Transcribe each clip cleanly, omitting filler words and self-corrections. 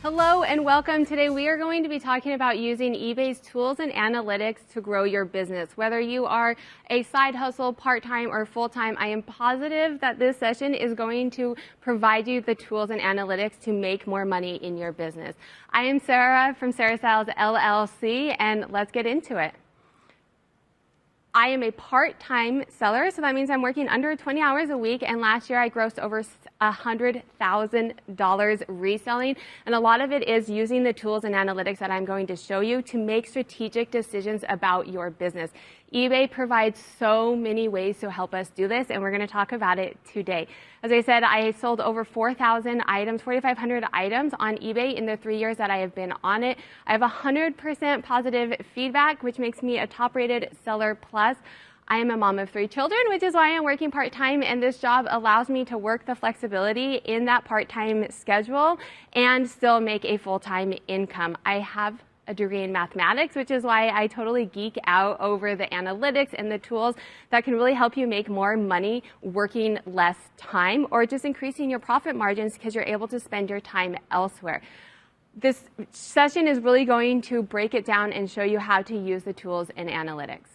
Hello and welcome. Today we are going to be talking about using eBay's tools and analytics to grow your business. Whether you are a side hustle, part-time, or full-time, I am positive that this session is going to provide you the tools and analytics to make more money in your business. I am Sarah from Sarah Styles LLC, and let's get into it. I am a part-time seller, so that means I'm working under 20 hours a week, and last year I grossed over $100,000 reselling, and a lot of it is using the tools and analytics that I'm going to show you to make strategic decisions about your business. eBay provides so many ways to help us do this, and we're going to talk about it today. As I said, I sold over 4,000 items, 4,500 items on eBay in the 3 years that I have been on it. I have 100% positive feedback, which makes me a top-rated seller plus. I am a mom of 3 children, which is why I'm working part-time, and this job allows me to work the flexibility in that part-time schedule and still make a full-time income. I have a degree in mathematics, which is why I totally geek out over the analytics and the tools that can really help you make more money working less time or just increasing your profit margins because you're able to spend your time elsewhere. This session is really going to break it down and show you how to use the tools and analytics.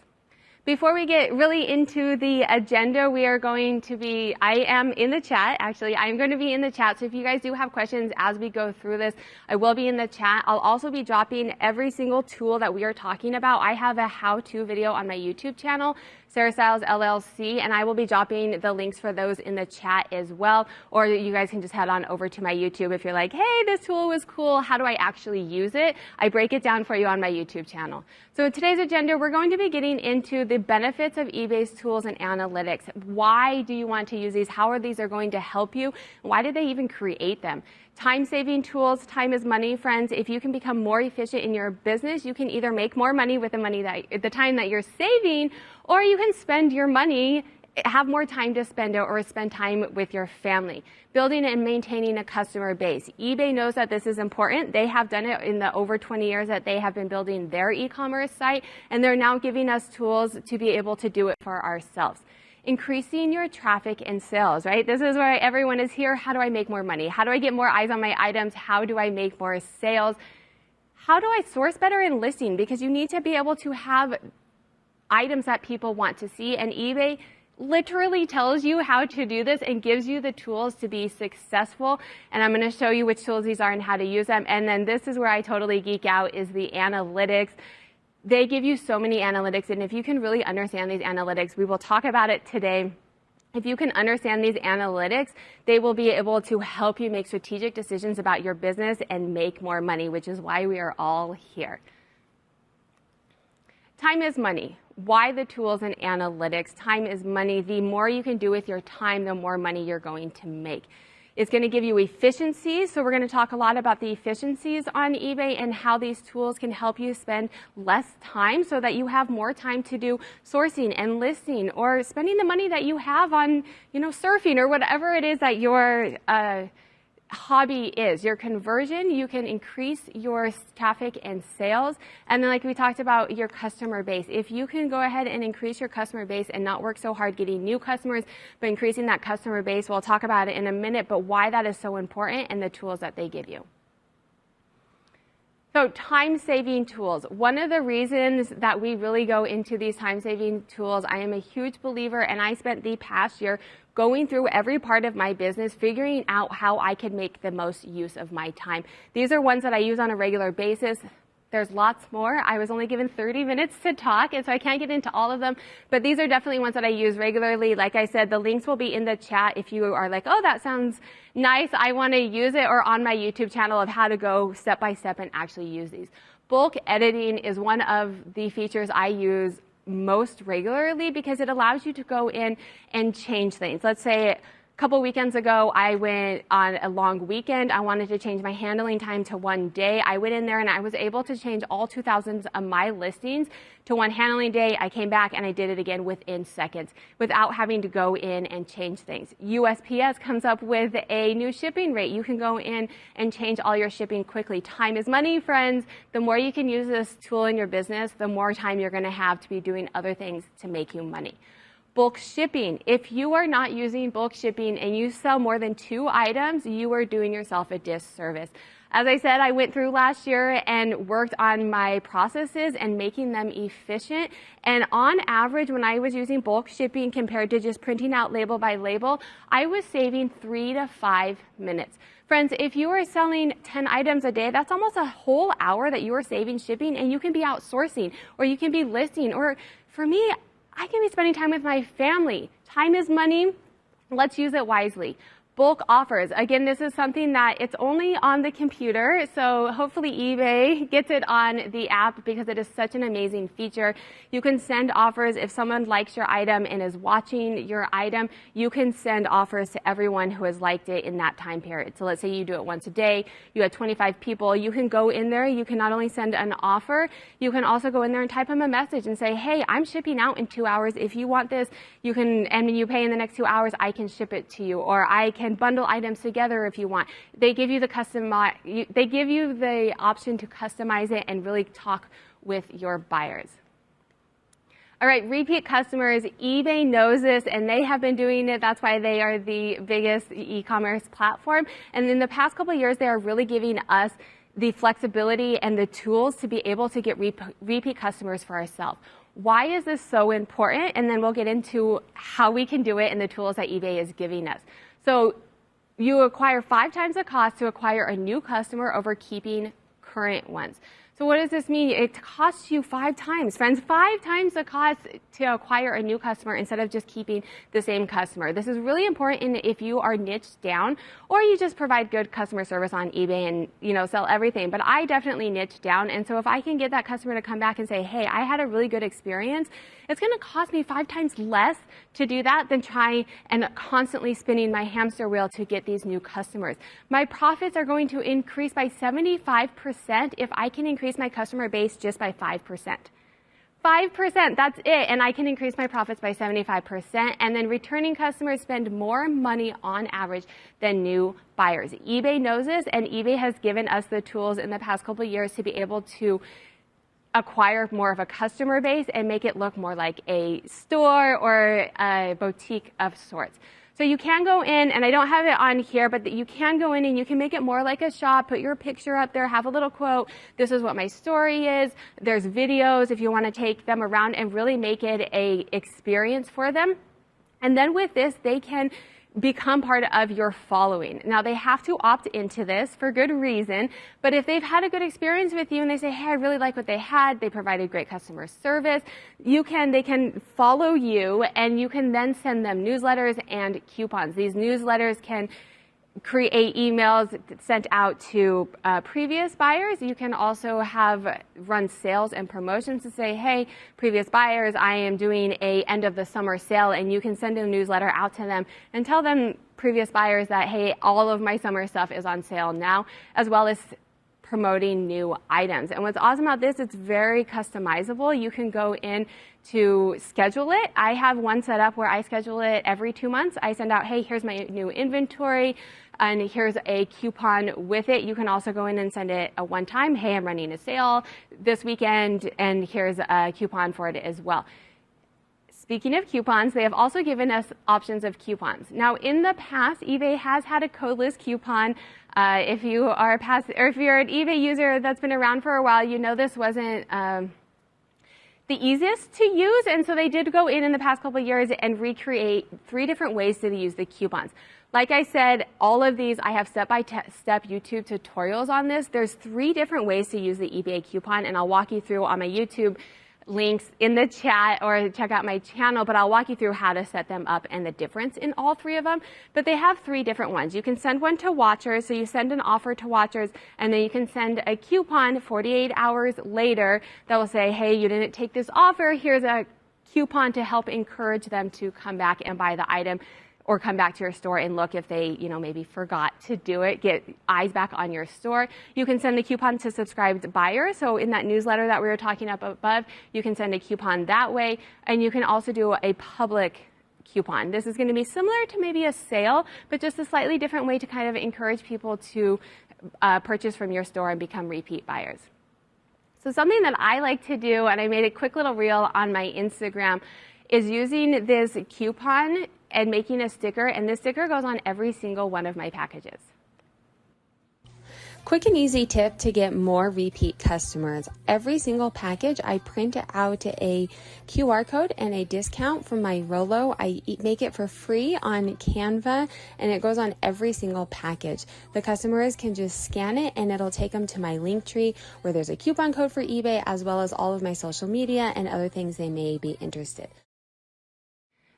Before we get really into the agenda, I am in the chat, actually. I'm going to be in the chat, so if you guys do have questions as we go through this, I will be in the chat. I'll also be dropping every single tool that we are talking about. I have a how-to video on my YouTube channel, Sarah Styles LLC, and I will be dropping the links for those in the chat as well, or you guys can just head on over to my YouTube if you're like, hey, this tool was cool, how do I actually use it? I break it down for you on my YouTube channel. So today's agenda, we're going to be getting into the benefits of eBay's tools and analytics. Why do you want to use these? How are these going to help you? Why did they even create them? Time-saving tools. Time is money, friends. If you can become more efficient in your business, you can either make more money with the time that you're saving, or you can spend your money, have more time to spend it, or spend time with your family. Building and maintaining a customer base. eBay knows that this is important. They have done it in the over 20 years that they have been building their e-commerce site, and they're now giving us tools to be able to do it for ourselves. Increasing your traffic and sales, right? This is where everyone is here. How do I make more money? How do I get more eyes on my items? How do I make more sales? How do I source better in listing? Because you need to be able to have items that people want to see, and eBay literally tells you how to do this and gives you the tools to be successful. And I'm going to show you which tools these are and how to use them. And then this is where I totally geek out, is the analytics. They give you so many analytics, and if you can really understand these analytics, we will talk about it today. If you can understand these analytics, they will be able to help you make strategic decisions about your business and make more money, which is why we are all here. Time is money. Why the tools and analytics? Time is money. The more you can do with your time, the more money you're going to make. It's going to give you efficiencies, so we're going to talk a lot about the efficiencies on eBay and how these tools can help you spend less time so that you have more time to do sourcing and listing, or spending the money that you have on, surfing or whatever it is that your hobby is. Your conversion, you can increase your traffic and sales. And then, like we talked about, your customer base. If you can go ahead and increase your customer base and not work so hard getting new customers, but increasing that customer base, we'll talk about it in a minute, but why that is so important and the tools that they give you. So time-saving tools. One of the reasons that we really go into these time-saving tools, I am a huge believer, and I spent the past year going through every part of my business, figuring out how I could make the most use of my time. These are ones that I use on a regular basis. There's lots more. I was only given 30 minutes to talk, and so I can't get into all of them, but these are definitely ones that I use regularly. Like I said, the links will be in the chat if you are like, oh, that sounds nice, I want to use it, or on my YouTube channel of how to go step by step and actually use these. Bulk editing is one of the features I use most regularly because it allows you to go in and change things. Let's say a couple weekends ago, I went on a long weekend. I wanted to change my handling time to 1 day. I went in there and I was able to change all 2,000 of my listings to 1 handling day. I came back and I did it again within seconds without having to go in and change things. USPS comes up with a new shipping rate. You can go in and change all your shipping quickly. Time is money, friends. The more you can use this tool in your business, the more time you're going to have to be doing other things to make you money. Bulk shipping. If you are not using bulk shipping and you sell more than 2 items, you are doing yourself a disservice. As I said, I went through last year and worked on my processes and making them efficient. And on average, when I was using bulk shipping compared to just printing out label by label, I was saving 3 to 5 minutes. Friends, if you are selling 10 items a day, that's almost a whole hour that you are saving shipping, and you can be outsourcing, or you can be listing, or for me, I can be spending time with my family. Time is money. Let's use it wisely. Bulk offers. Again, this is something that it's only on the computer, so hopefully eBay gets it on the app because it is such an amazing feature. You can send offers if someone likes your item and is watching your item. You can send offers to everyone who has liked it in that time period. So let's say you do it once a day, you have 25 people, you can go in there, you can not only send an offer, you can also go in there and type them a message and say, hey, I'm shipping out in 2 hours. If you want this, you can, and when you pay in the next 2 hours, I can ship it to you, or I can bundle items together if you want. They give you the option to customize it and really talk with your buyers. All right, repeat customers. eBay knows this, and they have been doing it. That's why they are the biggest e-commerce platform. And in the past couple of years, they are really giving us the flexibility and the tools to be able to get repeat customers for ourselves. Why is this so important? And then we'll get into how we can do it and the tools that eBay is giving us. So you acquire 5 times the cost to acquire a new customer over keeping current ones. So what does this mean? It costs you 5 times, friends, 5 times the cost to acquire a new customer instead of just keeping the same customer. This is really important if you are niched down, or you just provide good customer service on eBay and sell everything. But I definitely niche down, and so if I can get that customer to come back and say, hey, I had a really good experience, it's going to cost me 5 times less to do that than try and constantly spinning my hamster wheel to get these new customers. My profits are going to increase by 75% if I can increase my customer base just by 5%. 5%, that's it, and I can increase my profits by 75%, and then returning customers spend more money on average than new buyers. eBay knows this, and eBay has given us the tools in the past couple of years to be able to acquire more of a customer base and make it look more like a store or a boutique of sorts. So you can go in, and I don't have it on here, but you can go in and you can make it more like a shop, put your picture up there, have a little quote, this is what my story is, there's videos if you want to take them around and really make it a experience for them. And then with this, they can become part of your following. Now, they have to opt into this for good reason, but if they've had a good experience with you and they say, hey, I really like what they had, they provided great customer service, they can follow you, and you can then send them newsletters and coupons. These newsletters can create emails sent out to previous buyers. You can also run sales and promotions to say, hey, previous buyers, I am doing a end of the summer sale, and you can send a newsletter out to them and tell them, previous buyers, that, hey, all of my summer stuff is on sale now, as well as promoting new items. And what's awesome about this, it's very customizable. You can go in to schedule it. I have one set up where I schedule it every 2 months. I send out, hey, here's my new inventory, and here's a coupon with it. You can also go in and send it a one-time, hey, I'm running a sale this weekend, and here's a coupon for it as well. Speaking of coupons, they have also given us options of coupons. Now, in the past, eBay has had a codeless coupon. If you are if you're an eBay user that's been around for a while, you know this wasn't the easiest to use, and so they did go in the past couple of years and recreate 3 different ways to use the coupons. Like I said, all of these, I have step-by-step YouTube tutorials on this. There's 3 different ways to use the eBay coupon, and I'll walk you through on my YouTube links in the chat, or check out my channel, but I'll walk you through how to set them up and the difference in all 3 of them. But they have 3 different ones. You can send one to watchers, so you send an offer to watchers, and then you can send a coupon 48 hours later that will say, hey, you didn't take this offer, here's a coupon to help encourage them to come back and buy the item, or come back to your store and look if they, maybe forgot to do it, get eyes back on your store. You can send the coupon to subscribed buyers. So in that newsletter that we were talking about above, you can send a coupon that way. And you can also do a public coupon. This is going to be similar to maybe a sale, but just a slightly different way to kind of encourage people to purchase from your store and become repeat buyers. So something that I like to do, and I made a quick little reel on my Instagram, is using this coupon and making a sticker, and this sticker goes on every single one of my packages. Quick and easy tip to get more repeat customers. Every single package, I print out a QR code and a discount from my Rolo. I make it for free on Canva, and it goes on every single package. The customers can just scan it, and it'll take them to my link tree where there's a coupon code for eBay, as well as all of my social media and other things they may be interested.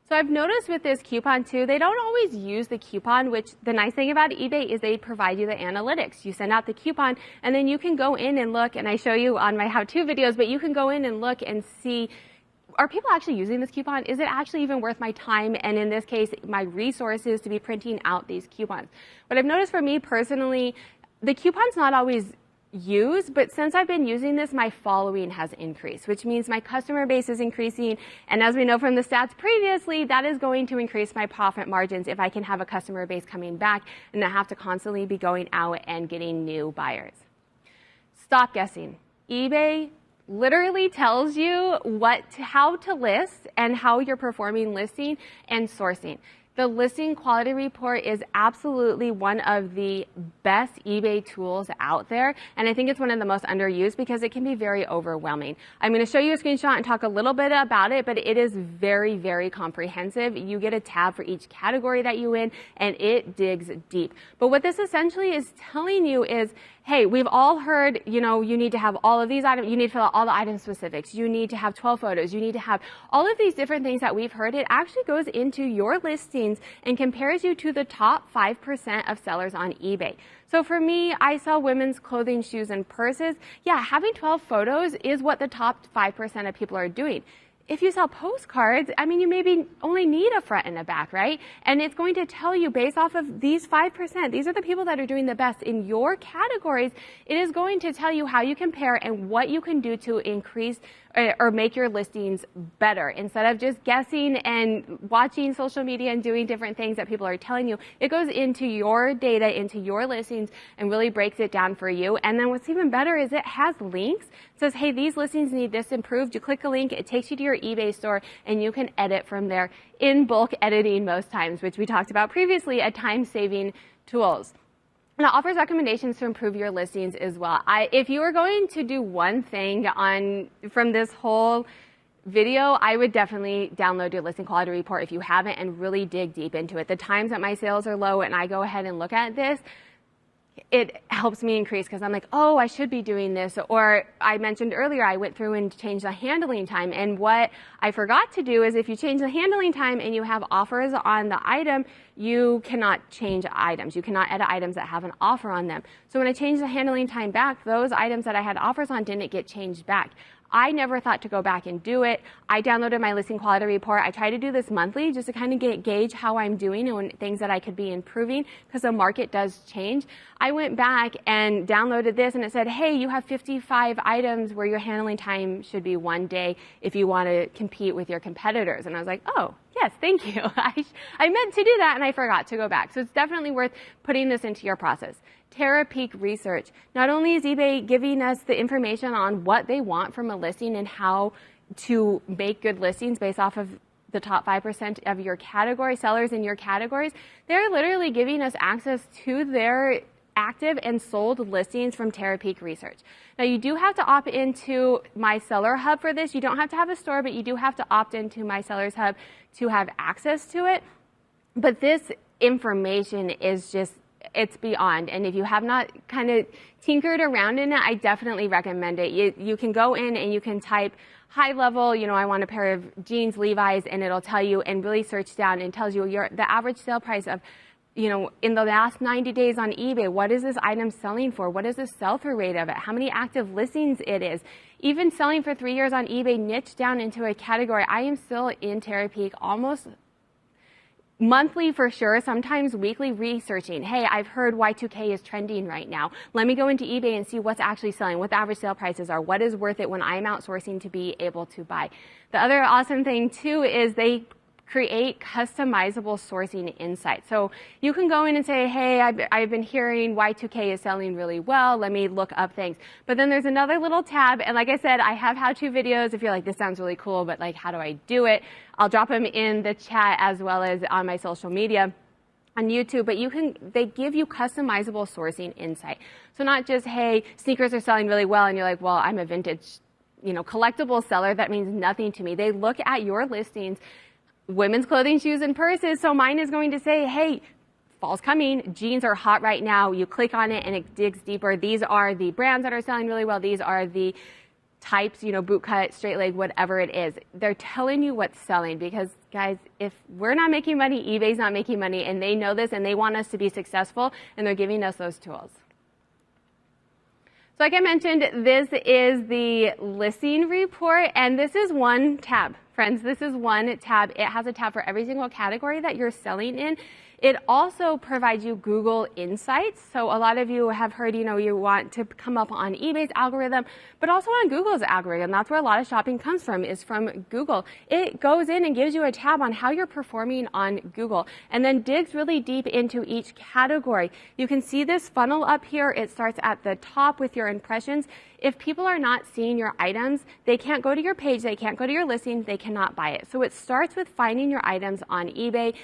So I've noticed with this coupon too, they don't always use the coupon, which the nice thing about eBay is they provide you the analytics. You send out the coupon and then you can go in and look, and I show you on my how-to videos, but you can go in and look and see, are people actually using this coupon? Is it actually even worth my time? And in this case, my resources to be printing out these coupons. What I've noticed for me personally, the coupon's not always use, but since I've been using this, my following has increased, which means my customer base is increasing. And as we know from the stats previously, that is going to increase my profit margins if I can have a customer base coming back and not have to constantly be going out and getting new buyers. Stop guessing. eBay literally tells you how to list and how you're performing listing and sourcing. The listing quality report is absolutely one of the best eBay tools out there, and I think it's one of the most underused because it can be very overwhelming. I'm going to show you a screenshot and talk a little bit about it, but it is very, very comprehensive. You get a tab for each category that you in, and it digs deep. But what this essentially is telling you is, hey, we've all heard, you need to have all of these items, you need to fill out all the item specifics, you need to have 12 photos, you need to have all of these different things that we've heard. It actually goes into your listings and compares you to the top 5% of sellers on eBay. So for me, I sell women's clothing, shoes, and purses. Yeah, having 12 photos is what the top 5% of people are doing. If you sell postcards, you maybe only need a front and a back, right? And it's going to tell you based off of these 5%, these are the people that are doing the best in your categories. It is going to tell you how you compare and what you can do to increase or make your listings better. Instead of just guessing and watching social media and doing different things that people are telling you, it goes into your data, into your listings, and really breaks it down for you. And then what's even better is it has links. It says, hey, these listings need this improved. You click a link, it takes you to your eBay store, and you can edit from there in bulk editing most times, which we talked about previously, a time-saving tools. And it offers recommendations to improve your listings as well. If you were going to do one thing from this whole video, I would definitely download your listing quality report if you haven't and really dig deep into it. The times that my sales are low and I go ahead and look at this, it helps me increase because I'm like, oh, I should be doing this. Or I mentioned earlier, I went through and changed the handling time. And what I forgot to do is if you change the handling time and you have offers on the item, you cannot change items. You cannot edit items that have an offer on them. So when I changed the handling time back, those items that I had offers on didn't get changed back. I never thought to go back and do it. I downloaded my listing quality report. I try to do this monthly just to kind of gauge how I'm doing and things that I could be improving because the market does change. I went back and downloaded this and it said, hey, you have 55 items where your handling time should be 1 day if you want to compete with your competitors. And I was like, oh, yes, thank you. I meant to do that and I forgot to go back. So it's definitely worth putting this into your process. Peak research. Not only is eBay giving us the information on what they want from a listing and how to make good listings based off of the top 5% of your category, sellers in your categories, they're literally giving us access to their active and sold listings from Peak research. Now you do have to opt into my seller hub for this. You don't have to have a store, but you do have to opt into my seller's hub to have access to it. But this information is just, it's beyond. And if you have not kind of tinkered around in it, I definitely recommend it. You can go in and you can type high level, I want a pair of jeans, Levi's, and it'll tell you and really search down and tells you the average sale price of, in the last 90 days on eBay, what is this item selling for? What is the sell-through rate of it? How many active listings it is? Even selling for 3 years on eBay, niche down into a category. I am still in Peak almost monthly for sure, sometimes weekly researching. Hey, I've heard Y2K is trending right now. Let me go into eBay and see what's actually selling, what the average sale prices are, what is worth it when I'm outsourcing to be able to buy. The other awesome thing too is they create customizable sourcing insights. So you can go in and say, hey, I've been hearing Y2K is selling really well. Let me look up things. But then there's another little tab. And like I said, I have how-to videos. If you're like, this sounds really cool, but like, how do I do it? I'll drop them in the chat as well as on my social media on YouTube, but they give you customizable sourcing insight. So not just, hey, sneakers are selling really well, and you're like, well, I'm a vintage, collectible seller. That means nothing to me. They look at your listings, women's clothing, shoes, and purses. So mine is going to say, hey, fall's coming. Jeans are hot right now. You click on it and it digs deeper. These are the brands that are selling really well. These are the types, boot cut, straight leg, whatever it is. They're telling you what's selling because, guys, if we're not making money, eBay's not making money, and they know this and they want us to be successful, and they're giving us those tools. So like I mentioned, this is the listing report, and this is one tab. Friends, this is one tab. It has a tab for every single category that you're selling in. It also provides you Google Insights. So a lot of you have heard, you want to come up on eBay's algorithm, but also on Google's algorithm. That's where a lot of shopping comes from, is from Google. It goes in and gives you a tab on how you're performing on Google, and then digs really deep into each category. You can see this funnel up here. It starts at the top with your impressions. If people are not seeing your items, they can't go to your page, they can't go to your listing, they cannot buy it. So it starts with finding your items on eBay,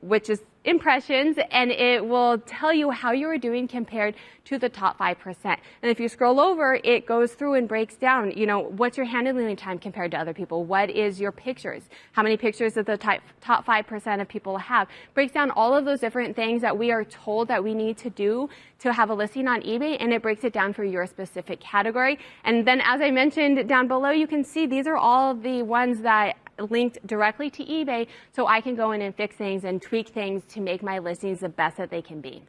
which is impressions, and it will tell you how you are doing compared to the top 5%. And if you scroll over, it goes through and breaks down, what's your handling time compared to other people? What is your pictures? How many pictures does the top 5% of people have? Breaks down all of those different things that we are told that we need to do to have a listing on eBay, and it breaks it down for your specific category. And then, as I mentioned down below, you can see these are all the ones that linked directly to eBay, so I can go in and fix things and tweak things to make my listings the best that they can be.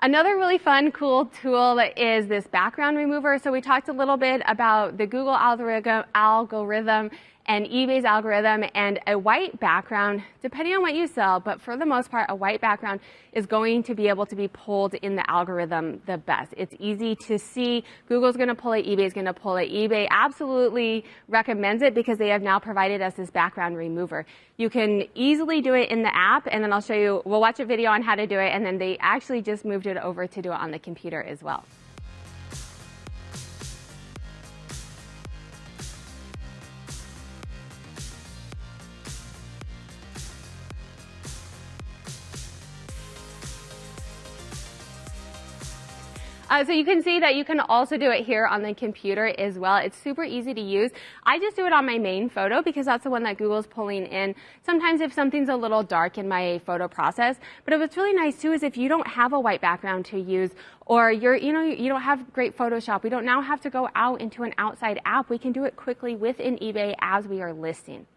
Another really fun, cool tool is this background remover. So we talked a little bit about the Google algorithm and eBay's algorithm, and a white background, depending on what you sell, but for the most part, a white background is going to be able to be pulled in the algorithm the best. It's easy to see. Google's going to pull it, eBay's going to pull it. eBay absolutely recommends it because they have now provided us this background remover. You can easily do it in the app, and then I'll show you, we'll watch a video on how to do it, and then they actually just moved it over to do it on the computer as well. So you can see that you can also do it here on the computer as well. It's super easy to use. I just do it on my main photo because that's the one that Google's pulling in. Sometimes if something's a little dark in my photo process. But what's really nice too is if you don't have a white background to use, or you don't have great Photoshop, we don't now have to go out into an outside app. We can do it quickly within eBay as we are listing.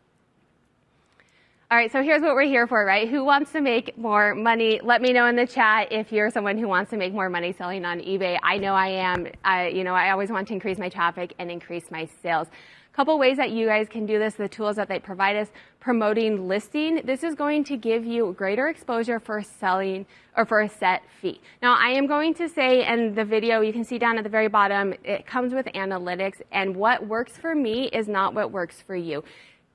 All right, so here's what we're here for, right? Who wants to make more money? Let me know in the chat if you're someone who wants to make more money selling on eBay. I know I am. I always want to increase my traffic and increase my sales. A couple ways that you guys can do this, the tools that they provide us, promoting listing. This is going to give you greater exposure for selling or for a set fee. Now, I am going to say in the video, you can see down at the very bottom, it comes with analytics, and what works for me is not what works for you.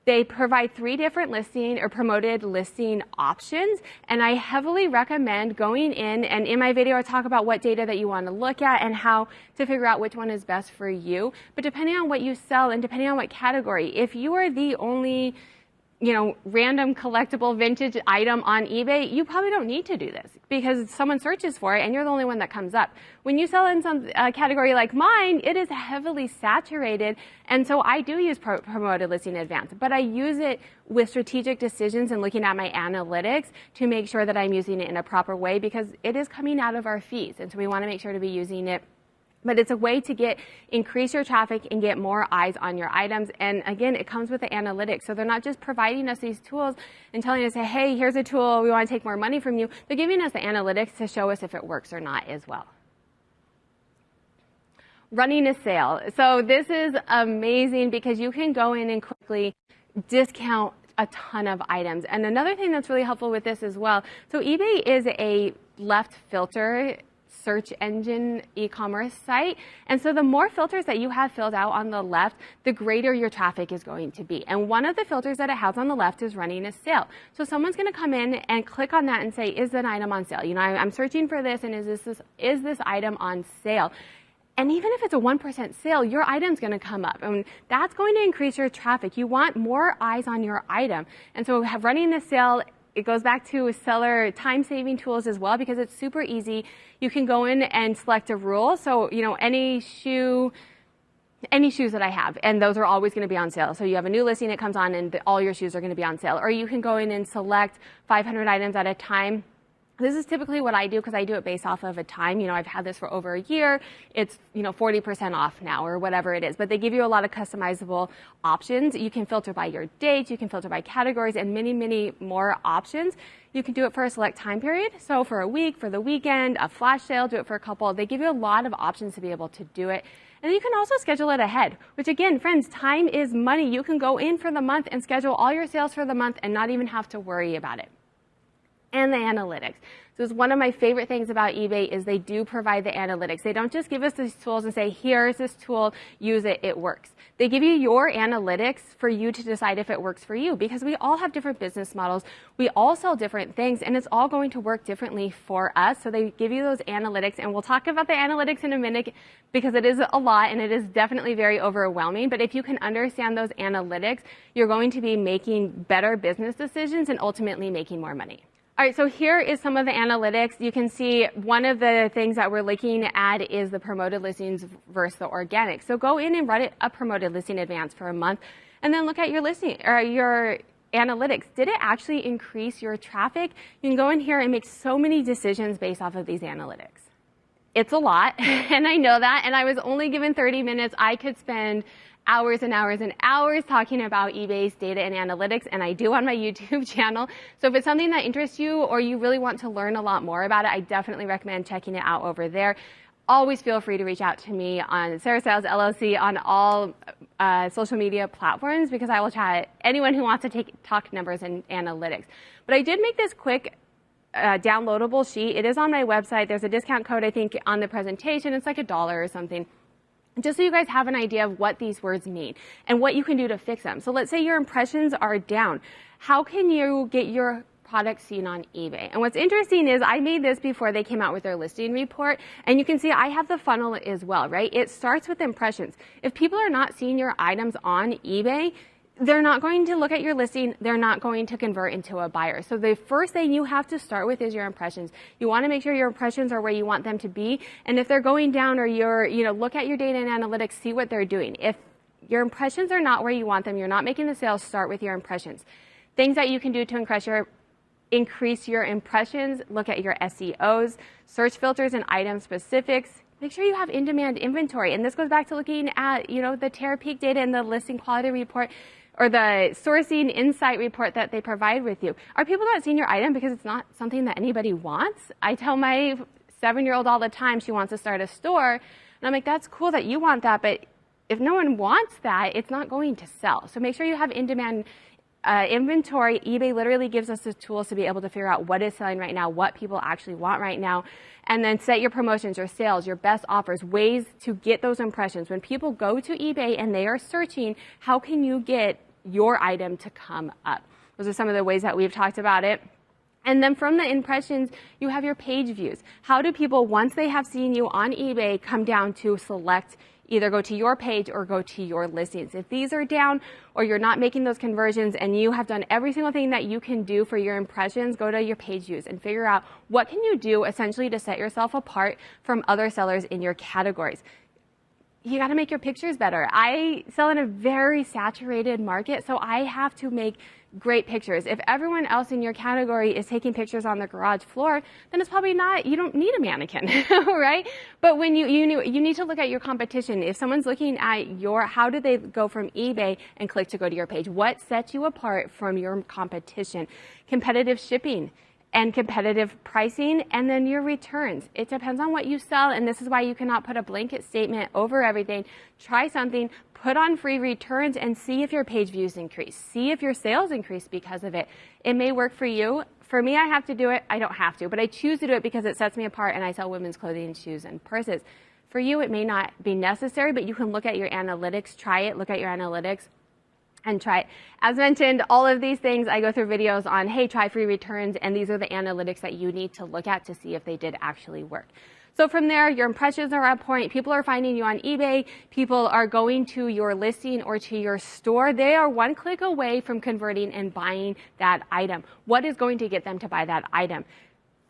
They provide 3 different listing or promoted listing options, and I heavily recommend going in, and in my video I talk about what data that you want to look at and how to figure out which one is best for you. But depending on what you sell and depending on what category, if you are the only random collectible vintage item on eBay, you probably don't need to do this because someone searches for it and you're the only one that comes up. When you sell in some category like mine, it is heavily saturated, and so I do use promoted listing in advance, but I use it with strategic decisions and looking at my analytics to make sure that I'm using it in a proper way because it is coming out of our fees, and so we want to make sure to be using it. But it's a way to increase your traffic and get more eyes on your items. And again, it comes with the analytics. So they're not just providing us these tools and telling us, hey, here's a tool, we want to take more money from you. They're giving us the analytics to show us if it works or not as well. Running a sale. So this is amazing because you can go in and quickly discount a ton of items. And another thing that's really helpful with this as well, so eBay is a left filter search engine e-commerce site. And so the more filters that you have filled out on the left, the greater your traffic is going to be. And one of the filters that it has on the left is running a sale. So someone's going to come in and click on that and say, is an item on sale? You know, I'm searching for this, and is this item on sale? And even if it's a 1% sale, your item's going to come up. And that's going to increase your traffic. You want more eyes on your item. And so running the sale, it goes back to seller time-saving tools as well, because it's super easy. You can go in and select a rule. So, you know, any shoes that I have, and those are always going to be on sale. So you have a new listing, it comes on, and all your shoes are going to be on sale. Or you can go in and select 500 items at a time. This is typically what I do because I do it based off of a time. You know, I've had this for over a year. It's, you know, 40% off now or whatever it is. But they give you a lot of customizable options. You can filter by your dates. You can filter by categories and many, many more options. You can do it for a select time period. So for a week, for the weekend, a flash sale, do it for a couple. They give you a lot of options to be able to do it. And then you can also schedule it ahead, which again, friends, time is money. You can go in for the month and schedule all your sales for the month and not even have to worry about it. And the analytics. So it's one of my favorite things about eBay is they do provide the analytics. They don't just give us these tools and say, here's this tool, use it, it works. They give you your analytics for you to decide if it works for you, because we all have different business models. We all sell different things, and it's all going to work differently for us. So they give you those analytics, and we'll talk about the analytics in a minute because it is a lot and it is definitely very overwhelming. But if you can understand those analytics, you're going to be making better business decisions and ultimately making more money. All right, so here is some of the analytics. You can see one of the things that we're looking at is the promoted listings versus the organic. So go in and run a promoted listing advance for a month, and then look at your listing or your analytics. Did it actually increase your traffic? You can go in here and make so many decisions based off of these analytics. It's a lot, and I know that, and I was only given 30 minutes. I could spend hours and hours and hours talking about eBay's data and analytics, and I do on my YouTube channel. So if it's something that interests you or you really want to learn a lot more about it, I definitely recommend checking it out over there. Always feel free to reach out to me on Sarah Styles LLC on all social media platforms, because I will chat anyone who wants to talk numbers and analytics. But I did make this quick downloadable sheet. It is on my website. There's a discount code, I think, on the presentation. It's like $1 or something. Just so you guys have an idea of what these words mean and what you can do to fix them. So let's say your impressions are down. How can you get your product seen on eBay? And what's interesting is I made this before they came out with their listing report, and you can see I have the funnel as well, right? It starts with impressions. If people are not seeing your items on eBay, they're not going to look at your listing. They're not going to convert into a buyer. So the first thing you have to start with is your impressions. You want to make sure your impressions are where you want them to be. And if they're going down, or look at your data and analytics, see what they're doing. If your impressions are not where you want them, you're not making the sales, start with your impressions. Things that you can do to increase your impressions, look at your SEOs, search filters and item specifics. Make sure you have in-demand inventory. And this goes back to looking at, the Terapeak data and the listing quality report, or the sourcing insight report that they provide with you. Are people not seeing your item because it's not something that anybody wants? I tell my 7-year-old all the time she wants to start a store, and I'm like, that's cool that you want that, but if no one wants that, it's not going to sell. So make sure you have in-demand inventory. eBay literally gives us the tools to be able to figure out what is selling right now, what people actually want right now, and then set your promotions, your sales, your best offers, ways to get those impressions. When people go to eBay and they are searching, how can you get your item to come up? Those are some of the ways that we've talked about it. And then from the impressions, you have your page views. How do people, once they have seen you on eBay, come down to select either go to your page or go to your listings? If these are down or you're not making those conversions and you have done every single thing that you can do for your impressions, go to your page views and figure out what can you do essentially to set yourself apart from other sellers in your categories. You got to make your pictures better. I sell in a very saturated market, so I have to make great pictures. If everyone else in your category is taking pictures on the garage floor, then it's probably not, you don't need a mannequin, right? But when you need to look at your competition. If someone's looking at how do they go from eBay and click to go to your page? What sets you apart from your competition? Competitive shipping and competitive pricing, and then your returns. It depends on what you sell, and this is why you cannot put a blanket statement over everything. Try something, put on free returns and see if your page views increase. See if your sales increase because of it. It may work for you. For me, I have to do it. I don't have to, but I choose to do it because it sets me apart and I sell women's clothing, shoes, and purses. For you, it may not be necessary, but you can look at your analytics, try it, look at your analytics, and try it. As mentioned, all of these things, I go through videos on, hey, try free returns, and these are the analytics that you need to look at to see if they did actually work. So from there, your impressions are on point. People are finding you on eBay. People are going to your listing or to your store. They are one click away from converting and buying that item. What is going to get them to buy that item?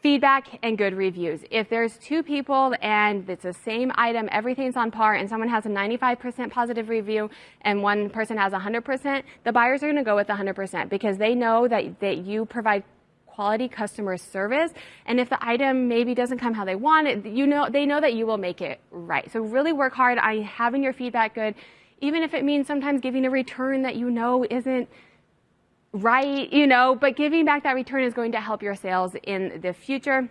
Feedback and good reviews. If there's two people and it's the same item, everything's on par, and someone has a 95% positive review and one person has 100%, the buyers are going to go with 100% because they know that you provide quality customer service, and if the item maybe doesn't come how they want it, they know that you will make it right. So really work hard on having your feedback good, even if it means sometimes giving a return that you know isn't right, but giving back that return is going to help your sales in the future.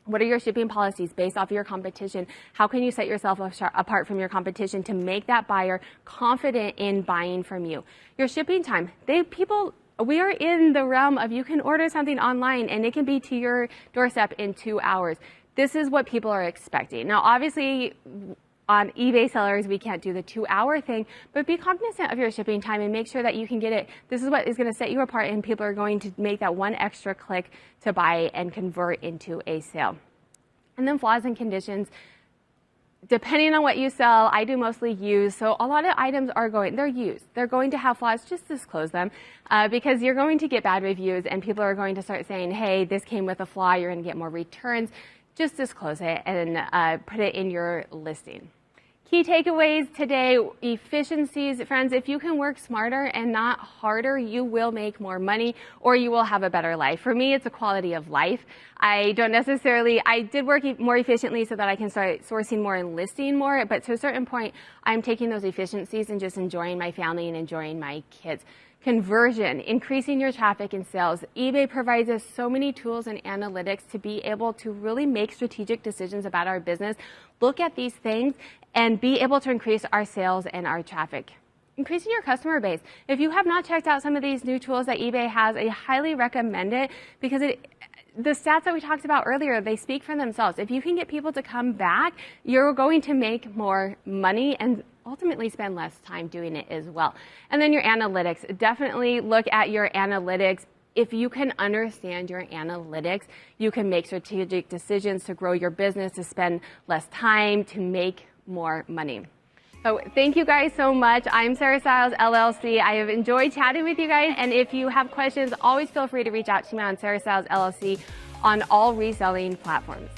What are your shipping policies based off of your competition? How can you set yourself apart from your competition to make that buyer confident in buying from you? Your shipping time. We are in the realm of you can order something online and it can be to your doorstep in 2 hours. This is what people are expecting. Now, obviously, on eBay sellers, we can't do the 2-hour thing, but be cognizant of your shipping time and make sure that you can get it. This is what is going to set you apart, and people are going to make that one extra click to buy and convert into a sale. And then flaws and conditions. Depending on what you sell, I do mostly used. So a lot of items they're used. They're going to have flaws. Just disclose them because you're going to get bad reviews and people are going to start saying, hey, this came with a flaw. You're going to get more returns. Just disclose it and put it in your listing. Key takeaways today, efficiencies. Friends, if you can work smarter and not harder, you will make more money or you will have a better life. For me, it's a quality of life. I did work more efficiently so that I can start sourcing more and listing more, but to a certain point, I'm taking those efficiencies and just enjoying my family and enjoying my kids. Conversion, increasing your traffic and sales. eBay provides us so many tools and analytics to be able to really make strategic decisions about our business. Look at these things and be able to increase our sales and our traffic. Increasing your customer base. If you have not checked out some of these new tools that eBay has, I highly recommend it because the stats that we talked about earlier, they speak for themselves. If you can get people to come back, you're going to make more money and ultimately spend less time doing it as well. And then your analytics. Definitely look at your analytics. If you can understand your analytics, you can make strategic decisions to grow your business, to spend less time, to make more money. So thank you guys so much. I'm Sarah Styles, LLC. I have enjoyed chatting with you guys. And if you have questions, always feel free to reach out to me on Sarah Styles, LLC on all reselling platforms.